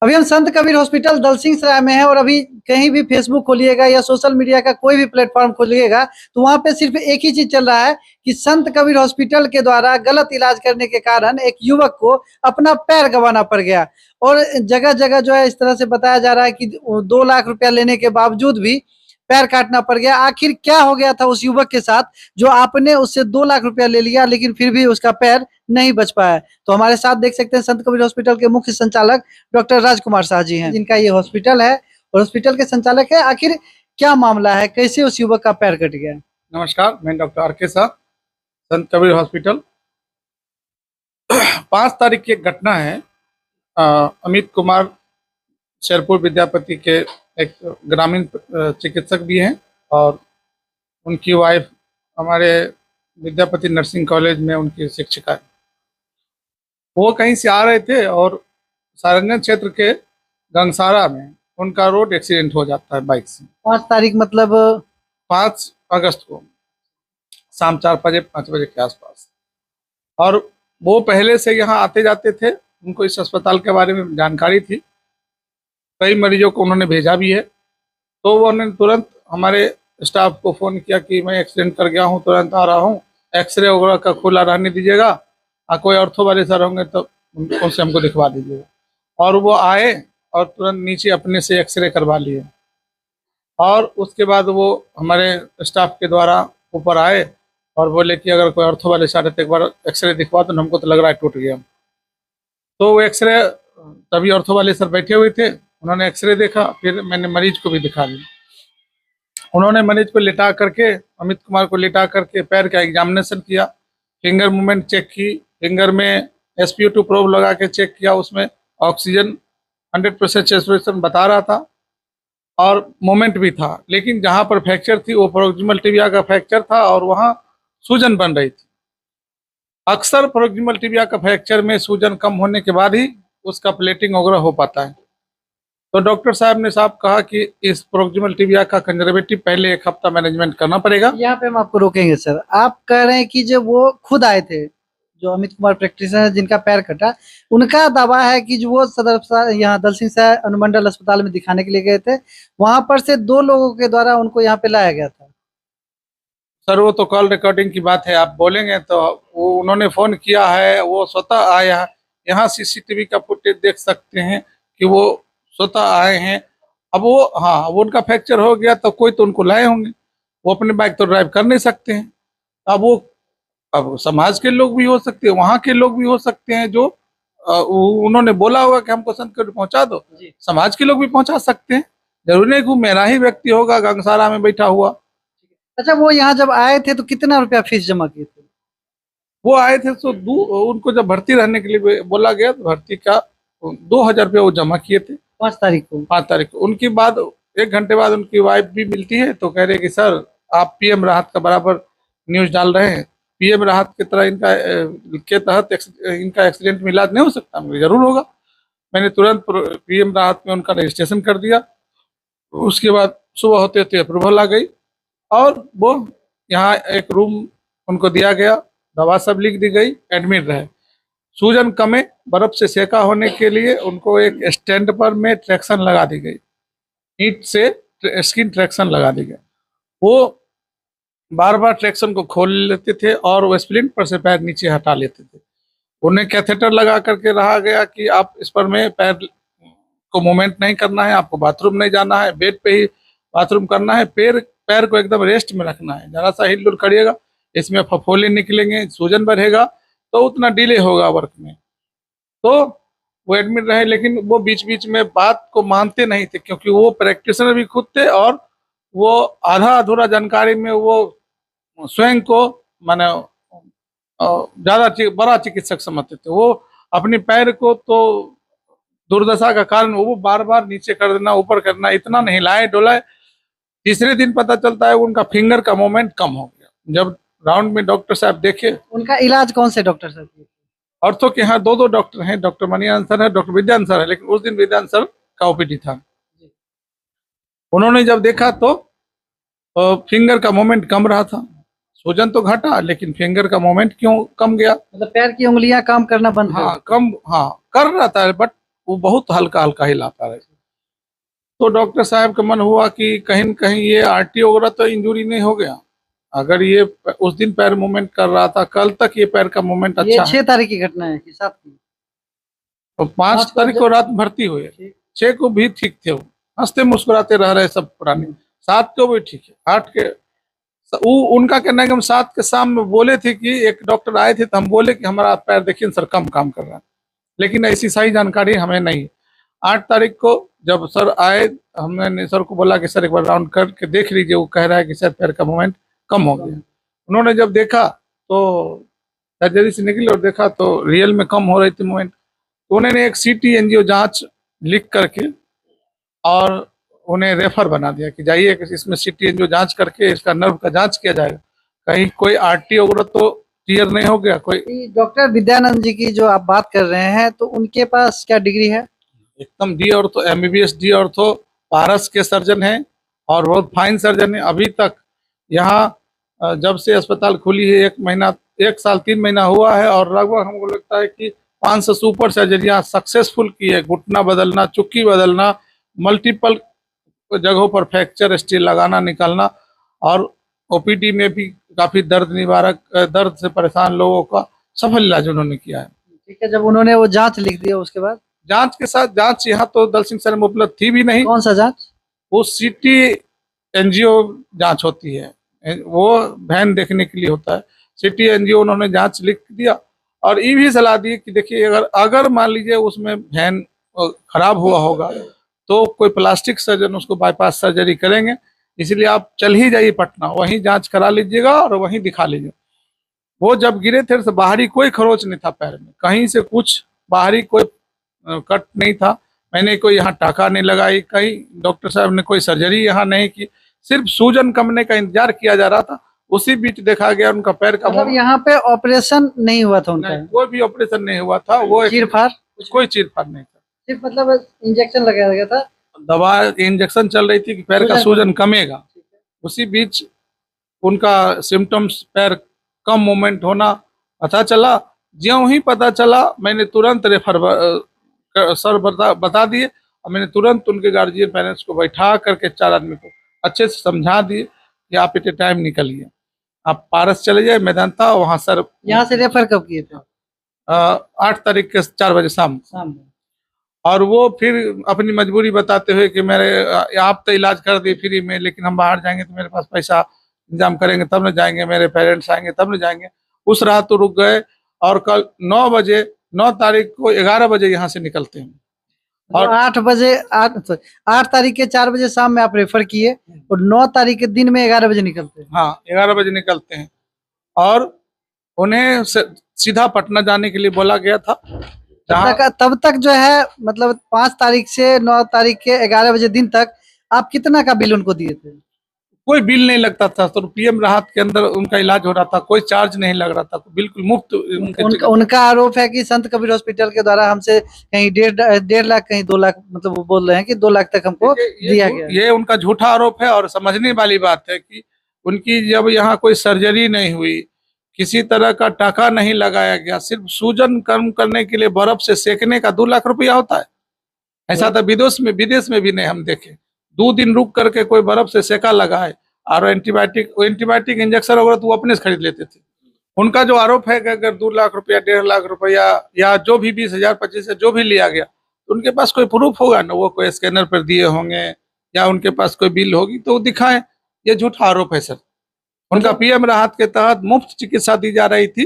अभी हम संत कबीर हॉस्पिटल दलसिंह सराय में हैं और अभी कहीं भी फेसबुक खोलिएगा या सोशल मीडिया का कोई भी प्लेटफॉर्म खोलिएगा तो वहां पे सिर्फ एक ही चीज चल रहा है कि संत कबीर हॉस्पिटल के द्वारा गलत इलाज करने के कारण एक युवक को अपना पैर गंवाना पड़ गया। और जगह जगह जो है इस तरह से बताया जा रहा है कि 2 लाख रुपया लेने के बावजूद भी पैर काटना पड़ गया। आखिर क्या हो गया था उस युवक के साथ जो आपने उससे 2 लाख रुपया ले लिया लेकिन फिर भी उसका पैर नहीं बच पाया? तो हमारे साथ देख सकते हैं संत कबीर हॉस्पिटल के मुख्य संचालक डॉक्टर राजकुमार शाह जी हैं, जिनका ये हॉस्पिटल है और हॉस्पिटल के संचालक है। आखिर क्या मामला है, कैसे उस युवक का पैर कट गया? नमस्कार, मैं डॉक्टर आर के शाह, संत कबीर हॉस्पिटल। 5 तारीख की एक घटना है। अमित कुमार शेरपुर विद्यापति के एक ग्रामीण चिकित्सक भी हैं और उनकी वाइफ हमारे विद्यापति नर्सिंग कॉलेज में उनकी शिक्षिका है। वो कहीं से आ रहे थे और सारंगन क्षेत्र के गंगसारा में उनका रोड एक्सीडेंट हो जाता है बाइक से। 5 तारीख मतलब 5 अगस्त को शाम 4-5 बजे के आसपास। और वो पहले से यहाँ आते जाते थे, उनको इस अस्पताल के बारे में जानकारी थी। कई मरीजों को उन्होंने भेजा भी है। तो उन्होंने तुरंत हमारे स्टाफ को फ़ोन किया कि मैं एक्सीडेंट कर गया हूँ, तुरंत आ रहा हूँ, एक्सरे वगैरह का खुला रहने दीजिएगा, कोई ऑर्थो वाले सर होंगे तो उनसे हमको दिखवा दीजिएगा। और वो आए और तुरंत नीचे अपने से एक्सरे करवा लिए और उसके बाद वो हमारे स्टाफ के द्वारा ऊपर आए और बोले कि अगर कोई ऑर्थो वाले सर एक बार एक्सरे दिखवा दो, हमको तो लग रहा है टूट गया। तो वो एक्सरे, तभी ऑर्थो वाले सर बैठे हुए थे, उन्होंने एक्सरे देखा, फिर मैंने मरीज को भी दिखा दिया। उन्होंने मरीज को लिटा करके, अमित कुमार को लिटा करके पैर का एग्जामिनेशन किया, फिंगर मूवमेंट चेक की, फिंगर में SpO2 प्रोब लगा के चेक किया, उसमें ऑक्सीजन 100% सैचुरेशन बता रहा था और मोमेंट भी था। लेकिन जहाँ पर फ्रैक्चर थी वो प्रोक्सिमल टिबिया का फ्रैक्चर था और वहाँ सूजन बन रही थी। अक्सर प्रोक्सिमल टिबिया का फ्रैक्चर में सूजन कम होने के बाद ही उसका प्लेटिंग वगैरह हो पाता है। तो डॉक्टर साहब ने कहा कि इस प्रोक्सिमल टिबिया का कंजर्वेटिव पहले 1 हफ्ता मैनेजमेंट करना पड़ेगा। यहाँ पे हम आपको रोकेंगे सर। आप कह रहे हैं कि जब वो खुद आए थे, जो अमित कुमार प्रैक्टिशनर जिनका पैर कटा, उनका दावा है कि जो वो सदर यहाँ दलसिंह सराय अनुमंडल अस्पताल में दिखाने के लिए गए थे, वहां पर से 2 लोगों के द्वारा उनको यहाँ पे लाया गया था। सर वो तो कॉल रिकॉर्डिंग की बात है, आप बोलेंगे तो वो उन्होंने फ़ोन किया है, वो स्वतः आया, यहाँ CCTV का फुटेज देख सकते हैं कि वो स्वतः आए हैं। अब वो वो उनका फ्रैक्चर हो गया तो कोई तो उनको लाए होंगे, वो अपने बाइक तो ड्राइव कर नहीं सकते हैं। अब समाज के लोग भी हो सकते हैं, वहाँ के लोग भी हो सकते हैं, जो उन्होंने बोला होगा कि हमको संत कबीर पहुँचा दो, समाज के लोग भी पहुँचा सकते हैं। जरूरी नहीं कि मेरा ही व्यक्ति होगा गंगसारा में बैठा हुआ। अच्छा, वो यहाँ जब आए थे तो कितना रुपया फीस जमा किए थे? वो आए थे तो उनको जब भर्ती रहने के लिए बोला गया तो भर्ती का 2000 रुपये वो जमा किए थे 5 तारीख को। 5 तारीख को। उनकी बाद 1 घंटे बाद उनकी वाइफ भी मिलती है तो कह रहे कि सर आप PM राहत का बराबर न्यूज़ डाल रहे हैं, PM राहत की तरह इनका के तहत इनका एक्सीडेंट में इलाज नहीं हो सकता? मुझे जरूर होगा। मैंने तुरंत PM राहत में उनका रजिस्ट्रेशन कर दिया। उसके बाद सुबह होते होते अप्रूवल आ गई और वो यहाँ एक रूम उनको दिया गया, दवा सब लिख दी गई, एडमिट रहे। सूजन कमे, बर्फ से सेका होने के लिए उनको एक स्टैंड पर में ट्रैक्शन लगा दी गई, ईंट से स्किन ट्रैक्शन लगा दी गई। वो बार बार ट्रैक्शन को खोल लेते थे और वो स्प्लिंट पर से पैर नीचे हटा लेते थे। उन्हें कैथेटर लगा करके रहा गया कि आप इस पर में पैर को मूवमेंट नहीं करना है, आपको बाथरूम नहीं जाना है, बेड पे ही बाथरूम करना है, पैर को एकदम रेस्ट में रखना है। जरा सा हिल डुल करिएगा, इसमें फफोले निकलेंगे, सूजन बढ़ेगा तो उतना डिले होगा वर्क में। तो वो एडमिट रहे, लेकिन वो बीच बीच में बात को मानते नहीं थे क्योंकि वो प्रैक्टिशनर भी खुद थे और वो आधा अधूरा जानकारी में वो स्वयं को माने ज़्यादा बड़ा चिकित्सक समझते थे। वो अपने पैर को तो दुर्दशा का कारण वो बार बार नीचे कर देना, ऊपर करना, इतना नहीं लाए डोलाए। तीसरे दिन पता चलता है उनका फिंगर का मूवमेंट कम हो गया। जब राउंड में डॉक्टर साहब देखे, उनका इलाज कौन से डॉक्टर साहब किए? ऑर्थो के यहाँ 2 डॉक्टर हैं, डॉक्टर मणियान सर है, डॉक्टर विद्यान सर है, लेकिन उस दिन विद्यान सर का OPD था। उन्होंने जब देखा तो फिंगर का मूवमेंट कम रहा था, सूजन तो घटा लेकिन फिंगर का मूवमेंट क्यों कम गया? मतलब पैर की उंगलियां काम करना बंद कर रहा था बट वो बहुत हल्का हल्का हिला पा रहे थे। तो डॉक्टर साहब का मन हुआ कि कहीं न कहीं ये आरटी वगैरह तो इंजरी नहीं हो गया। अगर ये उस दिन पैर मूवमेंट कर रहा था, कल तक ये पैर का मूवमेंट ये अच्छा है। 6 तारीख की घटना है कि 7 की? तो 5 5 को तारीख को रात भर्ती हुए, ठीक। 6 को भी ठीक थे, वो हंसते मुस्कुराते रह रहे सब पुराने। 7 को भी ठीक है, 8 के वो उनका कहना है कि हम 7 के शाम में बोले थे कि एक डॉक्टर आए थे तो हम बोले कि हमारा पैर देखिए सर कम काम कर रहा है, लेकिन ऐसी सही जानकारी हमें नहीं। 8 तारीख को जब सर आए, हमने सर को बोला कि सर एक बार राउंड करके देख लीजिए, वो कह रहा है कि सर पैर का मूवमेंट कम हो गया। उन्होंने जब देखा तो सर्जरी से निकले और देखा तो रियल में कम हो रही थी मूवमेंट। तो उन्होंने एक सीटी एनजीओ जांच लिख करके और उन्हें रेफर बना दिया कि जाइए कि इसमें सीटी एनजीओ जांच करके इसका नर्व का जांच किया जाएगा, कहीं कोई आरटी वगैरह तो क्लियर नहीं हो गया कोई। डॉक्टर विद्यानंद जी की जो आप बात कर रहे हैं, तो उनके पास क्या डिग्री है? एकदम D ortho, MBBS D ortho, Paras के सर्जन हैं और बहुत फाइन सर्जन है। अभी तक यहाँ जब से अस्पताल खुली है 1 महीना, 1 साल 3 महीना हुआ है और लगभग हमको लगता है कि 500 से ऊपर सर्जरियाँ सक्सेसफुल की है। घुटना बदलना, चुक्की बदलना, मल्टीपल जगहों पर फ्रैक्चर स्टील लगाना निकालना, और ओपीडी में भी काफी दर्द निवारक, दर्द से परेशान लोगों का सफल इलाज उन्होंने किया है। ठीक है, जब उन्होंने वो जांच लिख दिया उसके बाद जांच के साथ, जांच यहाँ तो दल सिंह सर में उपलब्ध थी भी नहीं। कौन सा जांच? वो सीटी एनजीओ जांच होती है, वो वैन देखने के लिए होता है। सिटी एनजीओ उन्होंने जांच लिख दिया और ये भी सलाह दी कि देखिए अगर मान लीजिए उसमें वैन खराब हुआ होगा तो कोई प्लास्टिक सर्जन उसको बाईपास सर्जरी करेंगे, इसलिए आप चल ही जाइए पटना, वहीं जांच करा लीजिएगा और वहीं दिखा लीजिए। वो जब गिरे थे तो बाहरी कोई खरोच नहीं था पैर में, कहीं से कुछ बाहरी कोई कट नहीं था। मैंने कोई यहाँ टाका नहीं लगाई, कहीं डॉक्टर साहब ने कोई सर्जरी यहाँ नहीं की, सिर्फ सूजन कमने का इंतजार किया जा रहा था। उसी बीच देखा गया उनका पैर का मतलब यहाँ पे ऑपरेशन नहीं हुआ था उनका? कोई भी ऑपरेशन नहीं हुआ था। वो चीरफाड़? कोई चीरफाड़ नहीं था, सिर्फ मतलब इंजेक्शन लगाया गया था, दवा इंजेक्शन चल रही थी कि पैर का सूजन कमेगा। उसी बीच उनका सिम्टम्स, पैर कम मूवमेंट होना पता चला। ज्यों ही पता चला मैंने तुरंत रेफर सर बता दिए और मैंने तुरंत उनके गार्जियन पेरेंट्स को बैठा करके 4 आदमी को अच्छे से समझा दिए कि आप इतने टाइम निकलिए, आप पारस चले जाए मैदानता, वहाँ सर। यहाँ से रेफर कब किए थे? 8 तारीख के 4 बजे शाम। और वो फिर अपनी मजबूरी बताते हुए कि मेरे आप तो इलाज कर दिए फ्री में, लेकिन हम बाहर जाएंगे तो मेरे पास पैसा इंतजाम करेंगे तब न जाएंगे, मेरे पेरेंट्स आएंगे तब न जाएंगे। उस रात तो रुक गए और कल 9 बजे, 9 तारीख को 11 बजे यहाँ से निकलते हैं। और 8 तारीख के 4 बजे शाम में आप रेफर किए और 9 तारीख के दिन में 11 बजे निकलते हैं। हाँ, 11 बजे निकलते हैं और उन्हें सीधा पटना जाने के लिए बोला गया था। तब तक जो है मतलब 5 तारीख से 9 तारीख के 11 बजे दिन तक आप कितना का बिल उनको दिए थे? कोई बिल नहीं लगता था, तो पीएम राहत के अंदर उनका इलाज हो रहा था, कोई चार्ज नहीं लग रहा था, बिल्कुल मुफ्त। उनका आरोप है कि संत कबीर हॉस्पिटल के द्वारा हमसे कहीं 1.5 लाख, कहीं 2 लाख, मतलब वो बोल रहे हैं कि 2 लाख तक हमको दिया गया। ये उनका झूठा आरोप है और समझने वाली बात है कि उनकी जब यहाँ कोई सर्जरी नहीं हुई, किसी तरह का टाका नहीं लगाया गया, सिर्फ सूजन कम करने के लिए बर्फ से सेकने का 2 लाख रुपया होता है। ऐसा तो विदेश में भी नहीं हम देखे। 2 दिन रुक करके कोई बर्फ से सेका लगाए और एंटीबायोटिक इंजेक्शन वगैरह तो वो अपने से खरीद लेते थे। उनका जो आरोप है कि अगर 2 लाख रुपया, 1.5 लाख रुपया या जो भी 20,000 25,000 जो भी लिया गया, तो उनके पास कोई प्रूफ होगा ना, वो कोई स्कैनर पर दिए होंगे या उनके पास कोई बिल होगी तो वो दिखाएं। ये झूठा आरोप है सर। उनका पीएम राहत के तहत मुफ्त चिकित्सा दी जा रही थी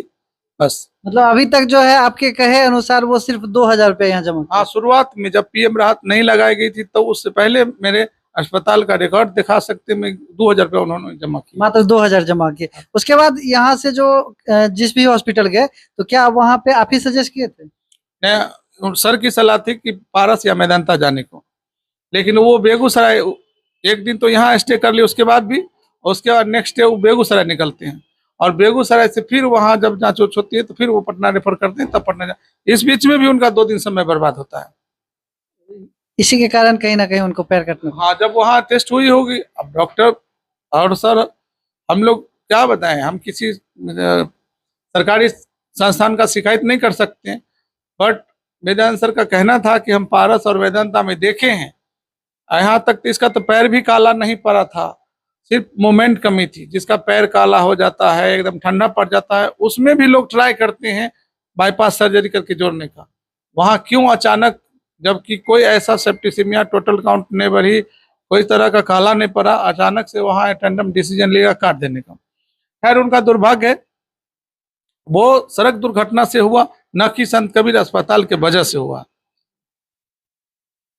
बस। मतलब अभी तक जो है आपके कहे अनुसार वो सिर्फ 2,000 रुपया यहाँ जमा? हाँ, शुरुआत में जब पीएम राहत नहीं लगाई गई थी तो उससे पहले मेरे अस्पताल का रिकॉर्ड दिखा सकते में 2,000 रुपया उन्होंने जमा किया, मात्र 2,000 जमा किए। उसके बाद यहाँ से जो जिस भी हॉस्पिटल गए तो क्या वहाँ पे आप ही सजेस्ट किए थे? सर की सलाह थी कि पारस या मैदानता जाने को, लेकिन वो बेगूसराय एक दिन तो यहाँ स्टे कर लिया, उसके बाद भी, उसके बाद नेक्स्ट डे वो बेगूसराय निकलते हैं और बेगूसराय से फिर वहाँ जब जांच होती है तो फिर वो पटना रेफर करते हैं, तब पटना इस बीच में भी उनका 2 दिन समय बर्बाद होता है। इसी के कारण कहीं ना कहीं उनको पैर कटना। हाँ, जब वहाँ टेस्ट हुई होगी, अब डॉक्टर और सर हम लोग क्या बताएं, हम किसी सरकारी संस्थान का शिकायत नहीं कर सकते हैं, बट वेदांत सर का कहना था कि हम पारस और वेदांता में देखे हैं, यहाँ तक इसका तो पैर भी काला नहीं पड़ा था, सिर्फ मोमेंट कमी थी। जिसका पैर काला हो जाता है, एकदम ठंडा पड़ जाता है, उसमें भी लोग ट्राई करते हैं बाईपास सर्जरी करके जोड़ने का। वहाँ क्यों अचानक, जबकि कोई ऐसा सेप्टिसिमिया टोटल काउंट नहीं बढ़ी, कोई तरह का काला नहीं पड़ा, अचानक से वहाँ एटेंडम डिसीजन लेगा काट देने का। खैर उनका दुर्भाग्य है, वो सड़क दुर्घटना से हुआ, न कि संत कबीर अस्पताल के वजह से हुआ।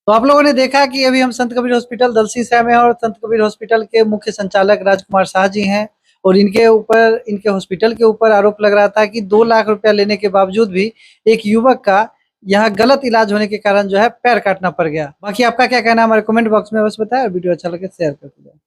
तो आप लोगों ने देखा कि अभी हम संत कबीर हॉस्पिटल दलसिंहसराय में हैं और संत कबीर हॉस्पिटल के मुख्य संचालक राजकुमार शाह जी हैं, और इनके हॉस्पिटल के ऊपर आरोप लग रहा था कि 2 लाख रुपया लेने के बावजूद भी एक युवक का यहाँ गलत इलाज होने के कारण जो है पैर काटना पड़ गया। बाकी आपका क्या कहना है हमारे कमेंट बॉक्स में बस बताएं, और वीडियो अच्छा लगे शेयर करते जाए।